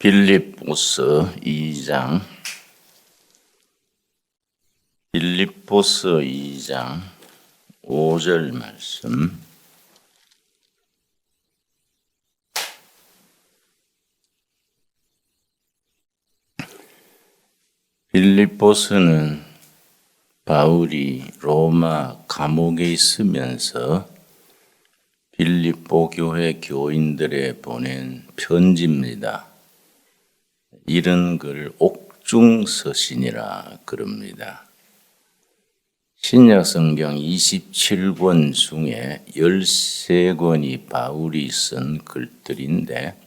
빌립보서 2장 5절 말씀. 빌립보서는 바울이 로마 감옥에 있으면서 빌립보 교회 교인들에 보낸 편지입니다. 이런 글 옥중서신이라 그럽니다. 신약 성경 27권 중에 13권이 바울이 쓴 글들인데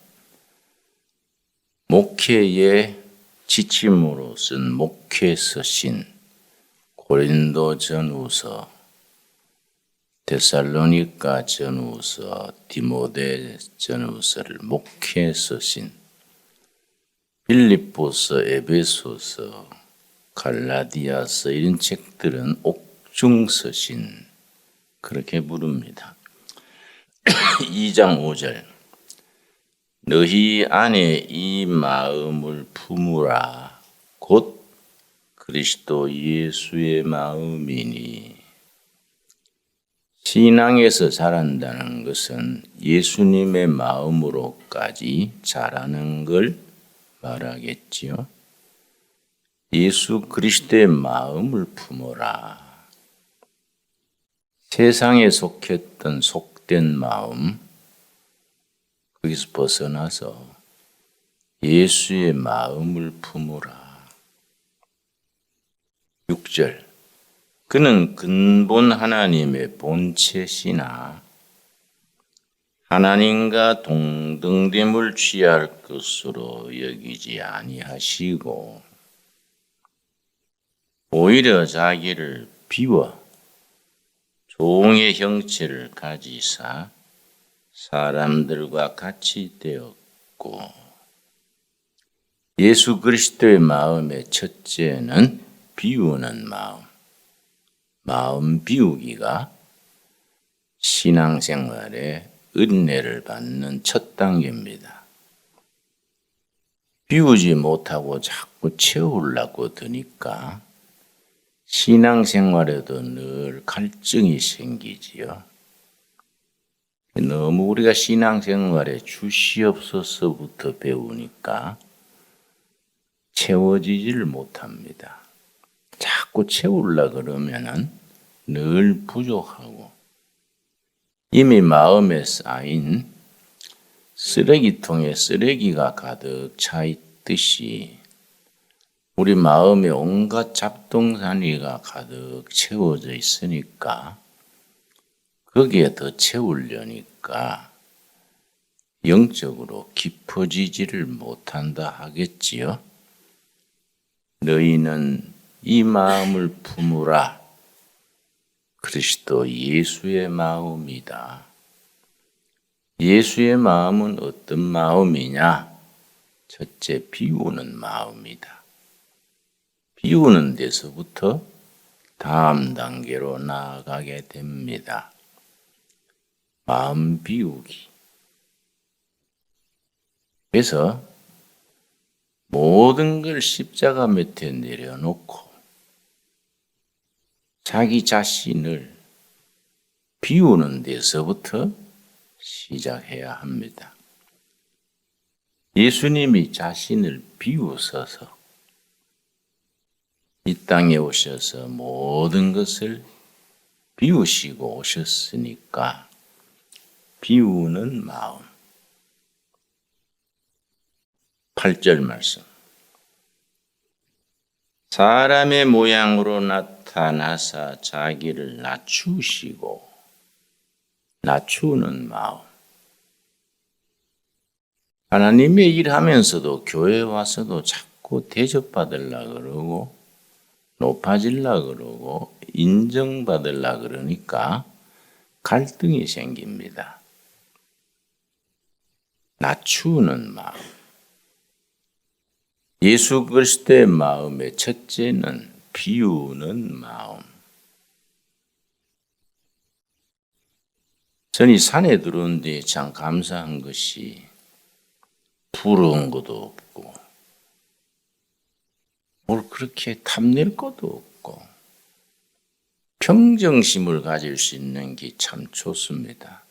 목회의 지침으로 쓴 목회서신, 고린도 전후서, 데살로니가 전후서, 디모데 전후서를 목회서신, 빌립보서, 에베소서, 갈라디아서 이런 책들은 옥중서신 그렇게 부릅니다. 2장 5절 너희 안에 이 마음을 품으라 곧 그리스도 예수의 마음이니. 신앙에서 자란다는 것은 예수님의 마음으로까지 자라는 걸 말하겠지요. 예수 그리스도의 마음을 품어라. 세상에 속했던 속된 마음, 거기서 벗어나서 예수의 마음을 품으라. 6절 그는 근본 하나님의 본체시나 하나님과 동등됨을 취할 것으로 여기지 아니하시고 오히려 자기를 비워 종의 형체를 가지사 사람들과 같이 되었고. 예수 그리스도의 마음의 첫째는 비우는 마음 비우기가 신앙생활에 은혜를 받는 첫 단계입니다. 비우지 못하고 자꾸 채우려고 드니까 신앙생활에도 늘 갈증이 생기지요. 너무 우리가 신앙생활에 주시옵소서부터 배우니까 채워지지를 못합니다. 자꾸 채우려고 그러면은 늘 부족하고 이미 마음에 쌓인 쓰레기통에 쓰레기가 가득 차 있듯이 우리 마음에 온갖 잡동사니가 가득 채워져 있으니까 거기에 더 채우려니까 영적으로 깊어지지를 못한다 하겠지요. 너희는 이 마음을 품으라. 그리스도 예수의 마음이다. 예수의 마음은 어떤 마음이냐? 첫째, 비우는 마음이다. 비우는 데서부터 다음 단계로 나아가게 됩니다. 마음 비우기. 그래서 모든 걸 십자가 밑에 내려놓고 자기 자신을 비우는 데서부터 시작해야 합니다. 예수님이 자신을 비우셔서 이 땅에 오셔서 모든 것을 비우시고 오셨으니까 비우는 마음. 8절 말씀. 사람의 모양으로 나타나사 자기를 낮추시고. 낮추는 마음. 하나님의 일하면서도 교회 와서도 자꾸 대접받으려고 그러고 높아지려고 그러고 인정받으려고 그러니까 갈등이 생깁니다. 낮추는 마음. 예수 그리스도의 마음의 첫째는 비우는 마음. 저는 산에 들어온 뒤에 참 감사한 것이 부러운 것도 뭘 그렇게 탐낼 것도 없고 평정심을 가질 수 있는 게 참 좋습니다.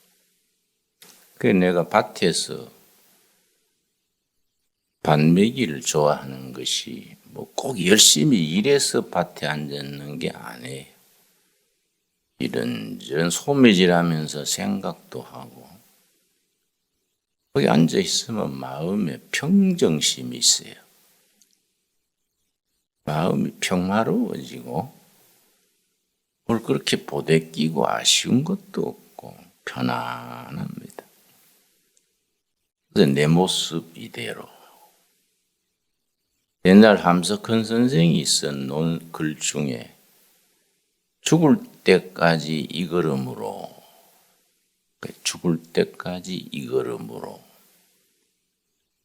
그 내가 밭에서 밭매기를 좋아하는 것이 뭐 꼭 열심히 일해서 밭에 앉았는 게 아니에요. 이런저런 소매질하면서 생각도 하고 거기 앉아 있으면 마음에 평정심이 있어요. 마음이 평화로워지고 뭘 그렇게 보대끼고 아쉬운 것도 없고 편안합니다. 그래서 내 모습 이대로. 옛날 함석헌 선생이 쓴 글 중에 죽을 때까지 이 걸음으로, 죽을 때까지 이 걸음으로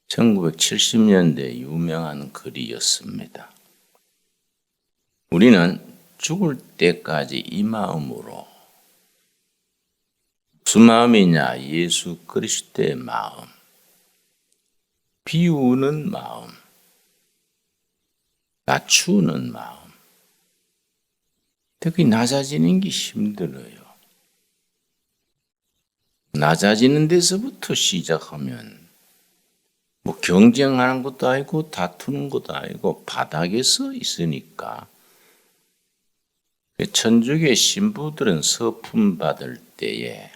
1970년대 유명한 글이었습니다. 우리는 죽을 때까지 이 마음으로, 무슨 마음이냐? 예수 그리스도의 마음, 비우는 마음, 낮추는 마음. 특히 낮아지는 게 힘들어요. 낮아지는 데서부터 시작하면 뭐 경쟁하는 것도 아니고 다투는 것도 아니고 바닥에 서 있으니까 천주교 신부들은 서품 받을 때에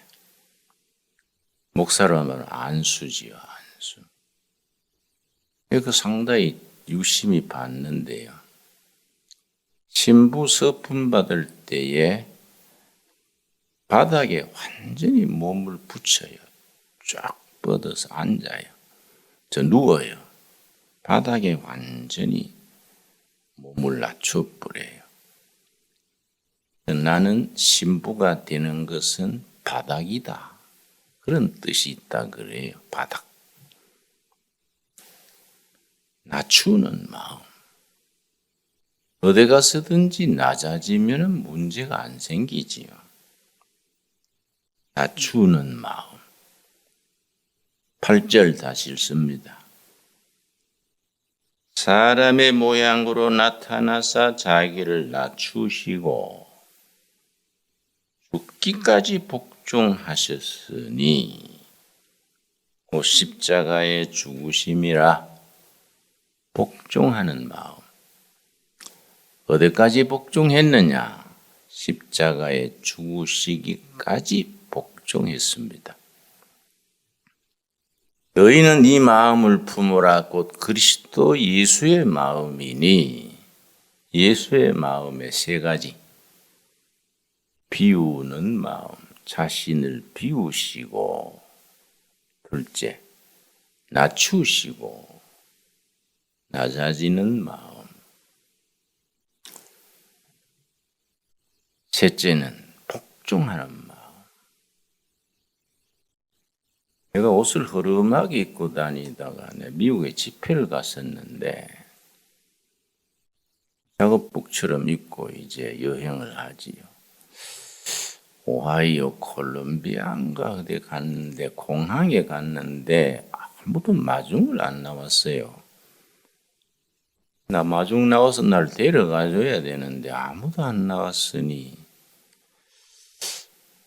목사로 하면 안수지요, 안수. 그 상당히 유심히 봤는데요. 신부 서품 받을 때에 바닥에 완전히 몸을 붙여요. 쫙 뻗어서 앉아요. 저 누워요. 바닥에 완전히 몸을 낮춰버려요. 나는 신부가 되는 것은 바닥이다. 그런 뜻이 있다 그래요. 바닥. 낮추는 마음. 어디 가서든지 낮아지면 문제가 안 생기지요. 낮추는 마음. 8절 다시 읽습니다. 사람의 모양으로 나타나사 자기를 낮추시고 죽기까지 복종하셨으니 곧 십자가의 죽으심이라. 복종하는 마음. 어디까지 복종했느냐? 십자가에 죽으시기까지 복종했습니다. 너희는 이 마음을 품으라. 곧 그리스도 예수의 마음이니. 예수의 마음의 세 가지. 비우는 마음, 자신을 비우시고, 둘째, 낮추시고, 낮아지는 마음. 셋째는 복종하는 마음. 내가 옷을 허름하게 입고 다니다가 미국에 집회를 갔었는데 작업복처럼 입고 이제 여행을 하지요. 오하이오 콜롬비아인가 어디 갔는데 공항에 갔는데 아무도 마중을 안 나왔어요. 나 마중 나와서 날 데려가줘야 되는데 아무도 안 나왔으니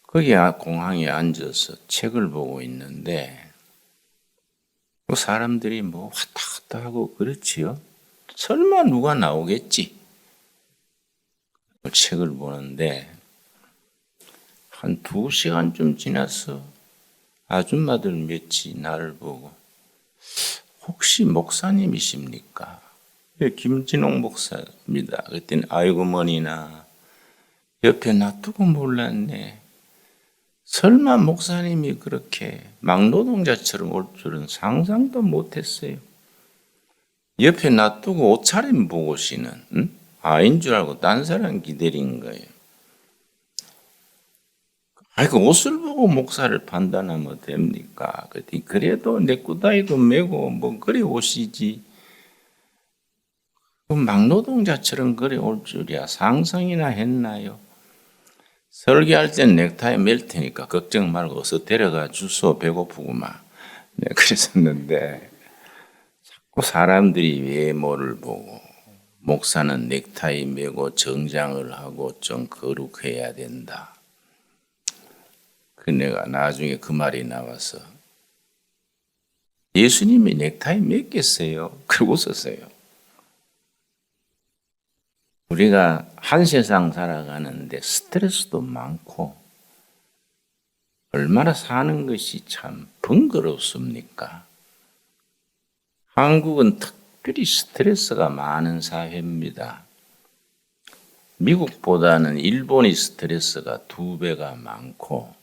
거기 공항에 앉아서 책을 보고 있는데 사람들이 뭐 왔다 갔다 하고 그렇지요. 설마 누가 나오겠지. 책을 보는데 한 2시간쯤 지나서 아줌마들 몇이 나를 보고 혹시 목사님이십니까? 김진홍 목사입니다. 그랬더니 아이고 머니나 옆에 놔두고 몰랐네. 설마 목사님이 그렇게 막노동자처럼 올 줄은 상상도 못했어요. 옆에 놔두고 옷차림 보고시는 아인 줄 알고 딴 사람 기다린 거예요. 그 옷을 보고 목사를 판단하면 됩니까? 그래도 넥타이도 메고 뭐 그래 오시지. 막노동자처럼 그래 올 줄이야 상상이나 했나요? 설교할 땐 넥타이 멜 테니까 걱정 말고 어서 데려가 주소 배고프구만. 그랬었는데 자꾸 사람들이 외모를 보고 목사는 넥타이 매고 정장을 하고 좀 거룩해야 된다. 그 내가 나중에 그 말이 나와서 예수님이 넥타이 맸겠어요? 그러고 웃었어요. 우리가 한 세상 살아가는데 스트레스도 많고 얼마나 사는 것이 참 번거롭습니까? 한국은 특별히 스트레스가 많은 사회입니다. 미국보다는 일본이 스트레스가 2배가 많고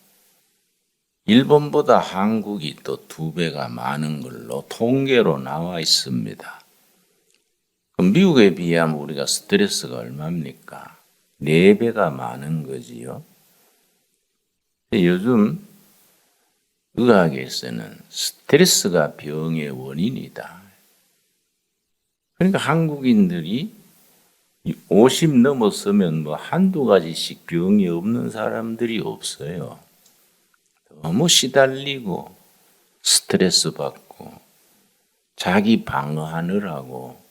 일본보다 한국이 또 2배가 많은 걸로 통계로 나와 있습니다. 그럼 미국에 비하면 우리가 스트레스가 얼마입니까? 4배가 많은 거지요. 요즘 의학에서는 스트레스가 병의 원인이다. 그러니까 한국인들이 50 넘었으면 뭐 한두 가지씩 병이 없는 사람들이 없어요. 너무 시달리고 스트레스 받고 자기 방어하느라고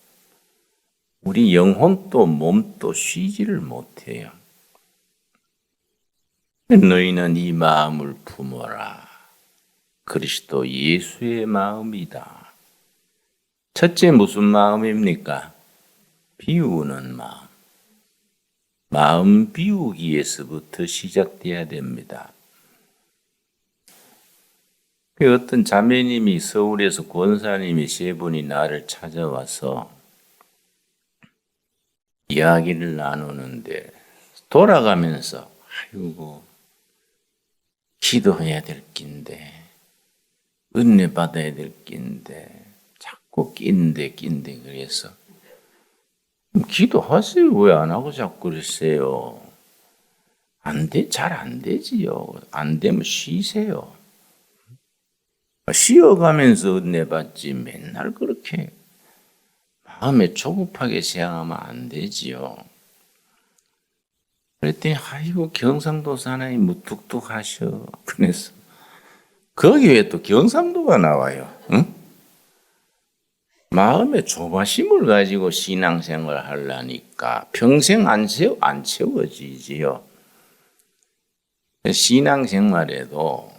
우리 영혼도 몸도 쉬지를 못해요. 너희는 이 마음을 품어라. 그리스도 예수의 마음이다. 첫째 무슨 마음입니까? 비우는 마음. 마음 비우기에서부터 시작돼야 됩니다. 어떤 자매님이 서울에서 권사님이 3분이 나를 찾아와서 이야기를 나누는데 돌아가면서 아이고 기도해야 될 낀데 은혜 받아야 될 낀데 자꾸 낀데 그래서 기도하세요. 왜 안 하고 자꾸 그러세요? 잘 안 되지요. 안 되면 쉬세요. 쉬어가면서 은혜 받지 맨날 그렇게 마음에 조급하게 생각하면 안 되지요. 그랬더니 아이고 경상도 사나이 무뚝뚝 하셔. 그래서 거기 왜 또 경상도가 나와요? 응? 마음에 조바심을 가지고 신앙생활 하려니까 평생 안 채워지지요. 신앙생활에도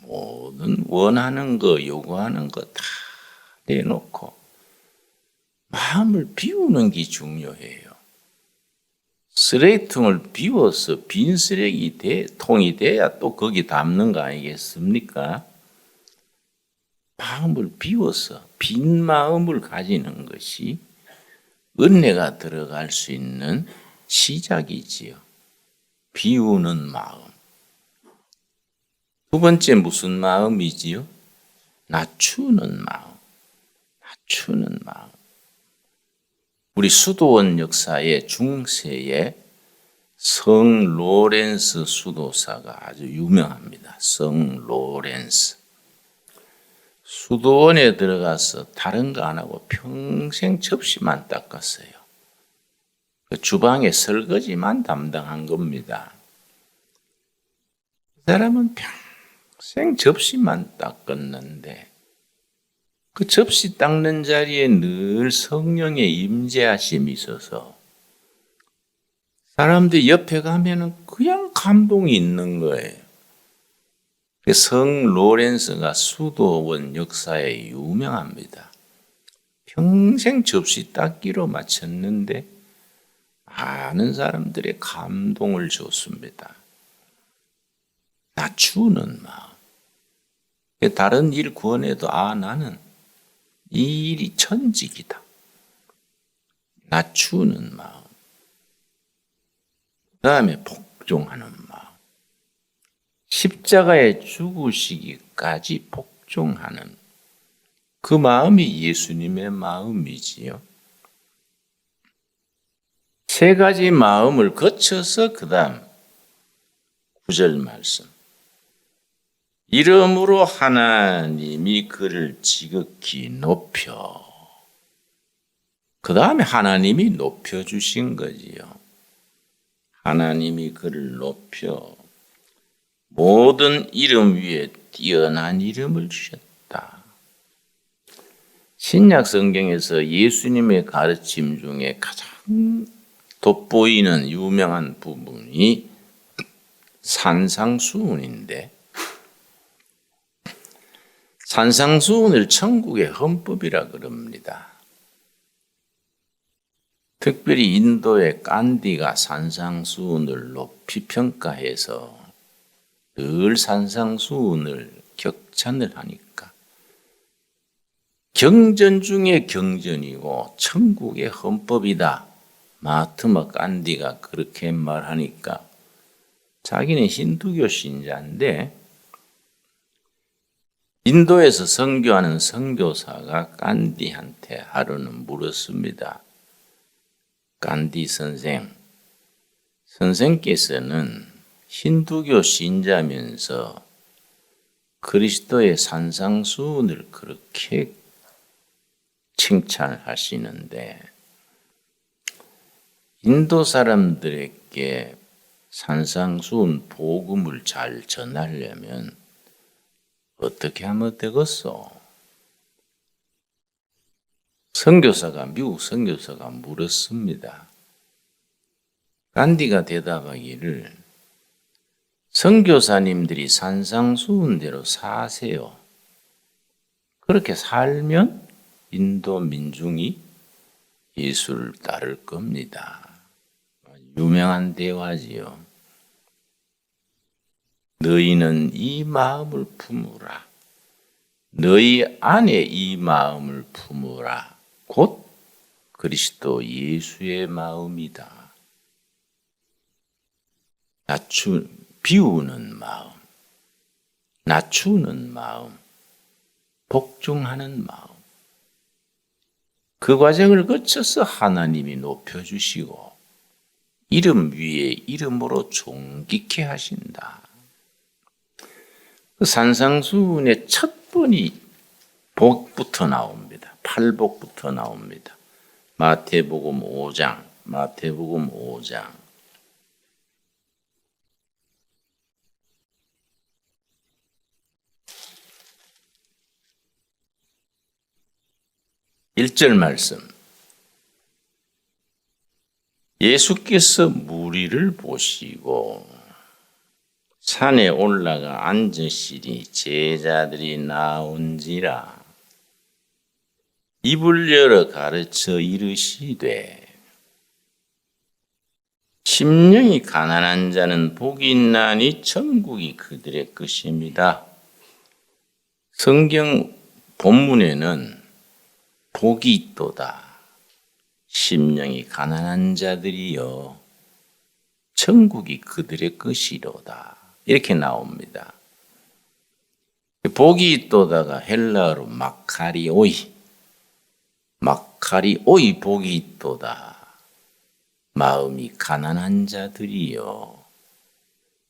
모든 원하는 거 요구하는 거 다 내놓고 마음을 비우는 게 중요해요. 쓰레기통을 비워서 빈 쓰레기통이 돼야 또 거기 담는 거 아니겠습니까? 마음을 비워서 빈 마음을 가지는 것이 은혜가 들어갈 수 있는 시작이지요. 비우는 마음. 두 번째 무슨 마음이지요? 낮추는 마음. 낮추는 마음. 우리 수도원 역사의 중세에 성 로렌스 수도사가 아주 유명합니다. 성 로렌스. 수도원에 들어가서 다른 거 안 하고 평생 접시만 닦았어요. 그 주방에 설거지만 담당한 겁니다. 그 사람은 평생 접시만 닦았는데 그 접시 닦는 자리에 늘 성령의 임재하심이 있어서 사람들이 옆에 가면은 그냥 감동이 있는 거예요. 성 로렌스가 수도원 역사에 유명합니다. 평생 접시 닦기로 마쳤는데 많은 사람들의 감동을 줬습니다. 낮추는 마음. 다른 일 구원해도 나는 이 일이 천직이다. 낮추는 마음. 그 다음에 복종하는 마음. 십자가에 죽으시기까지 복종하는 그 마음이 예수님의 마음이지요. 3가지 마음을 거쳐서 그 다음 9절 말씀. 이러므로 하나님이 그를 지극히 높여. 그 다음에 하나님이 높여주신 거지요. 하나님이 그를 높여 모든 이름 위에 뛰어난 이름을 주셨다. 신약 성경에서 예수님의 가르침 중에 가장 돋보이는 유명한 부분이 산상수훈인데, 산상수훈을 천국의 헌법이라 그럽니다. 특별히 인도의 간디가 산상수훈을 높이 평가해서 늘 산상수훈을 격찬을 하니까 경전 중에 경전이고 천국의 헌법이다. 마하트마 간디가 그렇게 말하니까 자기는 힌두교 신자인데 인도에서 선교하는 선교사가 간디한테 하루는 물었습니다. 간디 선생께서는 힌두교 신자면서 그리스도의 산상수훈을 그렇게 칭찬하시는데 인도 사람들에게 산상수훈 복음을 잘 전하려면 어떻게 하면 되겠소? 미국 선교사가 물었습니다. 간디가 대답하기를 선교사님들이 산상수훈대로 사세요. 그렇게 살면 인도 민중이 예수를 따를 겁니다. 유명한 대화지요. 너희는 이 마음을 품으라. 너희 안에 이 마음을 품으라. 곧 그리스도 예수의 마음이다. 비우는 마음, 낮추는 마음, 복종하는 마음. 그 과정을 거쳐서 하나님이 높여주시고 이름 위에 이름으로 존귀케 하신다. 그 산상수훈의 첫 번이 복부터 나옵니다. 팔복부터 나옵니다. 마태복음 5장. 1절 말씀. 예수께서 무리를 보시고 산에 올라가 앉으시니 제자들이 나온지라. 입을 열어 가르쳐 이르시되 심령이 가난한 자는 복이 있나니 천국이 그들의 것입니다. 성경 본문에는 복이 있도다. 심령이 가난한 자들이여 천국이 그들의 것이로다. 이렇게 나옵니다. 복이 있도다가 헬라어로 마카리오이 복이 있도다. 마음이 가난한 자들이여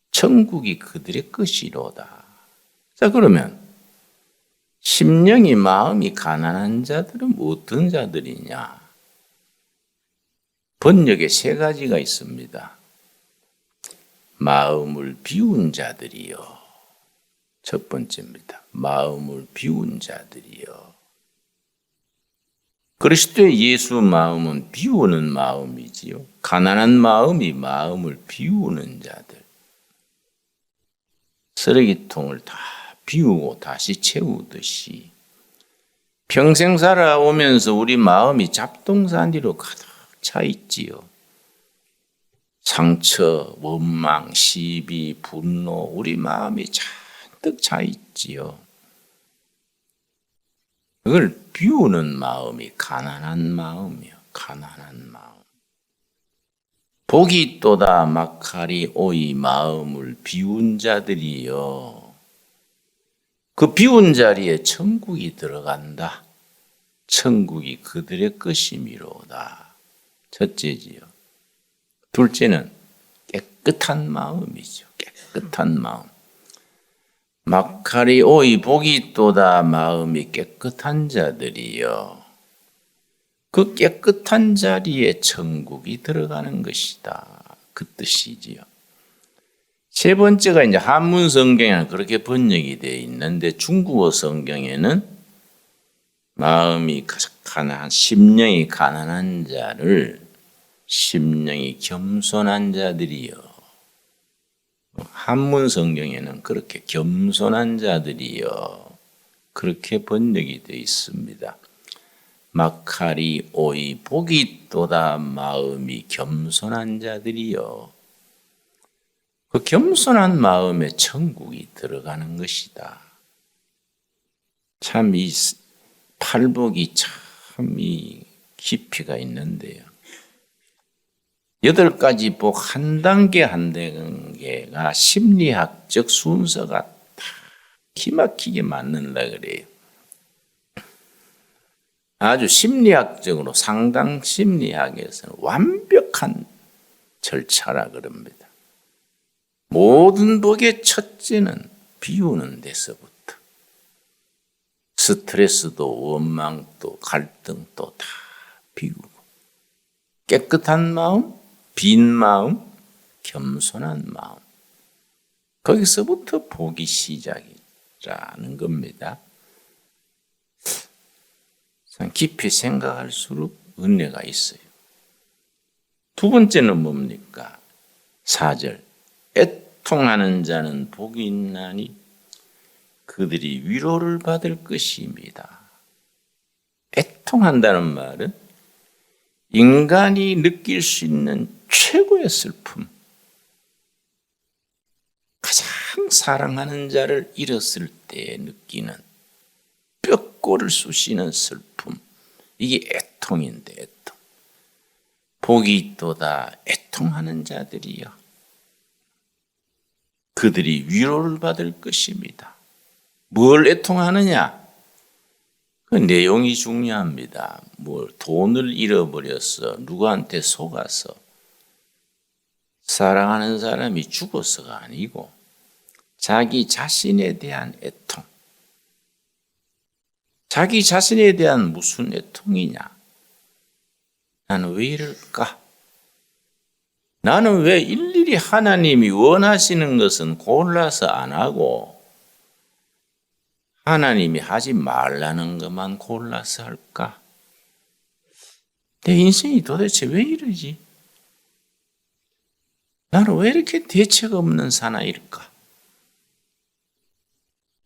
천국이 그들의 것이로다. 자, 그러면 심령이 마음이 가난한 자들은 어떤 자들이냐? 번역에 세 가지가 있습니다. 마음을 비운 자들이요. 첫 번째입니다. 마음을 비운 자들이요. 그리스도의 예수 마음은 비우는 마음이지요. 가난한 마음이 마음을 비우는 자들. 쓰레기통을 다 비우고 다시 채우듯이 평생 살아오면서 우리 마음이 잡동사니로 가득 차 있지요. 상처, 원망, 시비, 분노, 우리 마음이 잔뜩 차 있지요. 그걸 비우는 마음이 가난한 마음이요. 가난한 마음. 복이 있도다 마카리 오이 마음을 비운 자들이요. 그 비운 자리에 천국이 들어간다. 천국이 그들의 것이미로다. 첫째지요. 둘째는 깨끗한 마음이죠. 깨끗한 마음. 마카리 오이 복이 있도다 마음이 깨끗한 자들이요. 그 깨끗한 자리에 천국이 들어가는 것이다. 그 뜻이지요. 세 번째가 이제 한문 성경에는 그렇게 번역이 되어 있는데 중국어 성경에는 마음이 가난한, 심령이 가난한 자를 심령이 겸손한 자들이요. 한문 성경에는 그렇게 겸손한 자들이요. 그렇게 번역이 되어 있습니다. 마카리 오이 복이 있도다 마음이 겸손한 자들이요. 그 겸손한 마음에 천국이 들어가는 것이다. 참 이 팔복이 참 이 깊이가 있는데요. 8가지 복 한 단계 한 단계가 심리학적 순서가 다 기막히게 맞는다 그래요. 아주 심리학적으로 상당 심리학에서는 완벽한 절차라 그럽니다. 모든 복의 첫째는 비우는 데서부터 스트레스도 원망도 갈등도 다 비우고 깨끗한 마음, 빈 마음, 겸손한 마음 거기서부터 복이 시작이라는 겁니다. 깊이 생각할수록 은혜가 있어요. 두 번째는 뭡니까? 4절 애통하는 자는 복이 있나니 그들이 위로를 받을 것입니다. 애통한다는 말은 인간이 느낄 수 있는 최고의 슬픔, 가장 사랑하는 자를 잃었을 때 느끼는 뼈골을 쑤시는 슬픔, 이게 애통인데 애통. 복이 있도다 애통하는 자들이여. 그들이 위로를 받을 것입니다. 뭘 애통하느냐? 그 내용이 중요합니다. 뭘 돈을 잃어버려서 누구한테 속아서 사랑하는 사람이 죽어서가 아니고 자기 자신에 대한 애통. 자기 자신에 대한 무슨 애통이냐? 나는 왜 이럴까? 나는 왜 일일이 하나님이 원하시는 것은 골라서 안 하고 하나님이 하지 말라는 것만 골라서 할까? 내 인생이 도대체 왜 이러지? 나는 왜 이렇게 대책 없는 사나이일까?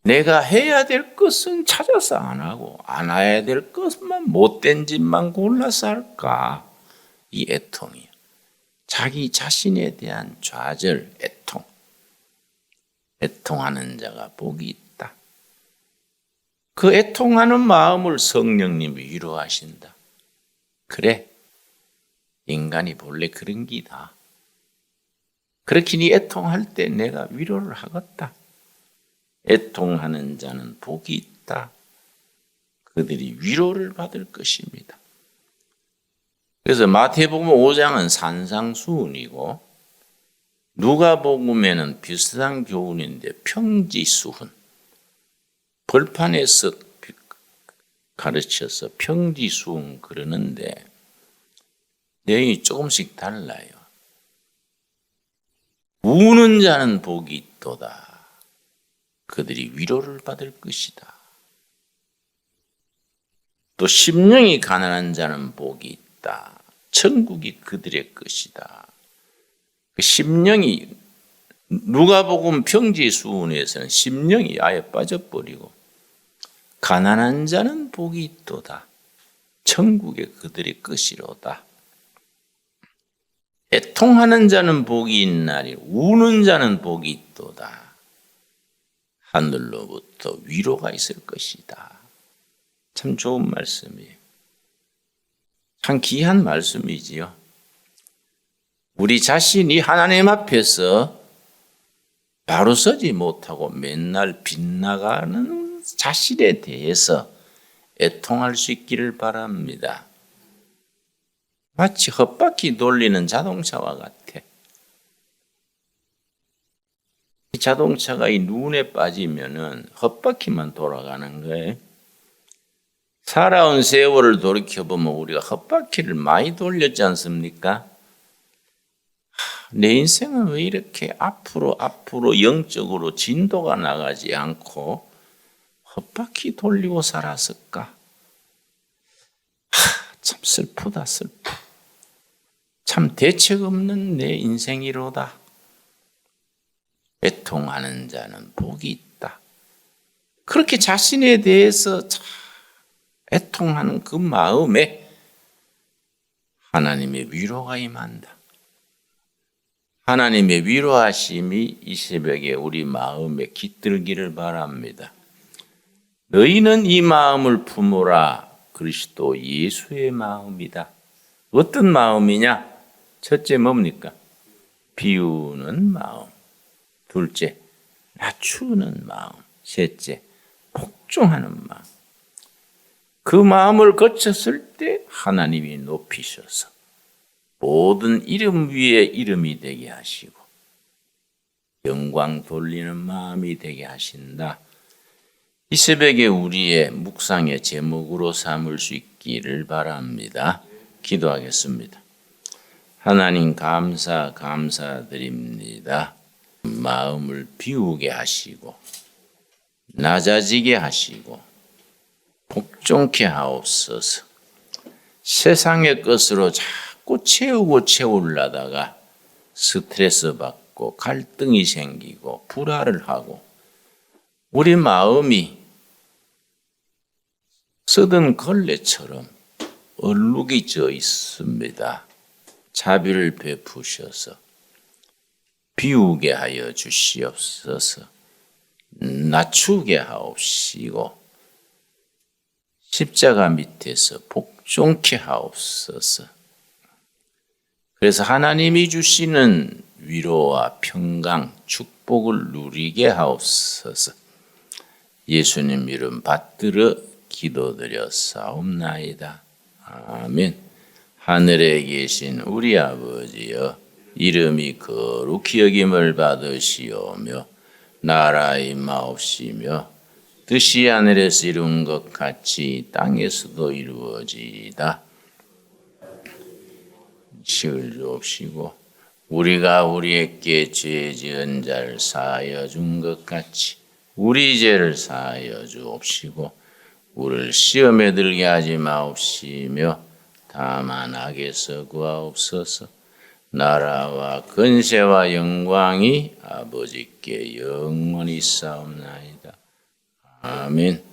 내가 해야 될 것은 찾아서 안 하고 안 해야 될 것만 못된 짓만 골라서 할까? 이 애통이야. 자기 자신에 대한 좌절, 애통. 애통하는 자가 복이 있다. 그 애통하는 마음을 성령님이 위로하신다. 그래, 인간이 본래 그런 기다. 그렇기니 애통할 때 내가 위로를 하겠다. 애통하는 자는 복이 있다. 그들이 위로를 받을 것입니다. 그래서 마태복음 5장은 산상수훈이고 누가복음에는 비슷한 교훈인데 평지수훈. 벌판에서 가르쳐서 평지수훈 그러는데 내용이 조금씩 달라요. 우는 자는 복이 있도다. 그들이 위로를 받을 것이다. 또 심령이 가난한 자는 복이 있다. 천국이 그들의 것이다. 그 심령이 누가복음 평지수훈에서는 심령이 아예 빠져버리고 가난한 자는 복이 있도다. 천국에 그들의 것이로다. 애통하는 자는 복이 있나니 우는 자는 복이 있도다. 하늘로부터 위로가 있을 것이다. 참 좋은 말씀이에요. 참 귀한 말씀이지요. 우리 자신이 하나님 앞에서 바로 서지 못하고 맨날 빗나가는 자신에 대해서 애통할 수 있기를 바랍니다. 마치 헛바퀴 돌리는 자동차와 같아. 이 자동차가 이 눈에 빠지면은 헛바퀴만 돌아가는 거예요. 살아온 세월을 돌이켜보면 우리가 헛바퀴를 많이 돌렸지 않습니까? 내 인생은 왜 이렇게 앞으로 영적으로 진도가 나가지 않고 헛바퀴 돌리고 살았을까? 참 슬프다 슬퍼. 참 대책 없는 내 인생이로다. 애통하는 자는 복이 있다. 그렇게 자신에 대해서 애통하는 그 마음에 하나님의 위로가 임한다. 하나님의 위로하심이 이 새벽에 우리 마음에 깃들기를 바랍니다. 너희는 이 마음을 품으라. 그리스도 예수의 마음이다. 어떤 마음이냐? 첫째 뭡니까? 비우는 마음. 둘째, 낮추는 마음. 셋째, 복종하는 마음. 그 마음을 거쳤을 때 하나님이 높이셔서 모든 이름 위에 이름이 되게 하시고 영광 돌리는 마음이 되게 하신다. 이 새벽에 우리의 묵상의 제목으로 삼을 수 있기를 바랍니다. 기도하겠습니다. 하나님 감사드립니다. 마음을 비우게 하시고 낮아지게 하시고 복종케 하옵소서. 세상의 것으로 자꾸 채우려다가 스트레스 받고 갈등이 생기고 불화를 하고 우리 마음이 쓰던 걸레처럼 얼룩이 져 있습니다. 자비를 베푸셔서 비우게 하여 주시옵소서. 낮추게 하옵시고 십자가 밑에서 복종케 하옵소서. 그래서 하나님이 주시는 위로와 평강, 축복을 누리게 하옵소서. 예수님 이름 받들어 기도드려 사옵나이다. 아멘. 하늘에 계신 우리 아버지여, 이름이 거룩히 여김을 받으시오며 나라 임하옵시며 뜻이 하늘에서 이룬 것 같이 땅에서도 이루어지이다. 식을 주옵시고 우리가 우리에게 죄 지은 자를 사하여 준 것 같이 우리 죄를 사하여 주옵시고 우리를 시험에 들게 하지 마옵시며 다만 악에서 구하옵소서. 나라와 근세와 영광이 아버지께 영원히 있사옵나이다. 아멘.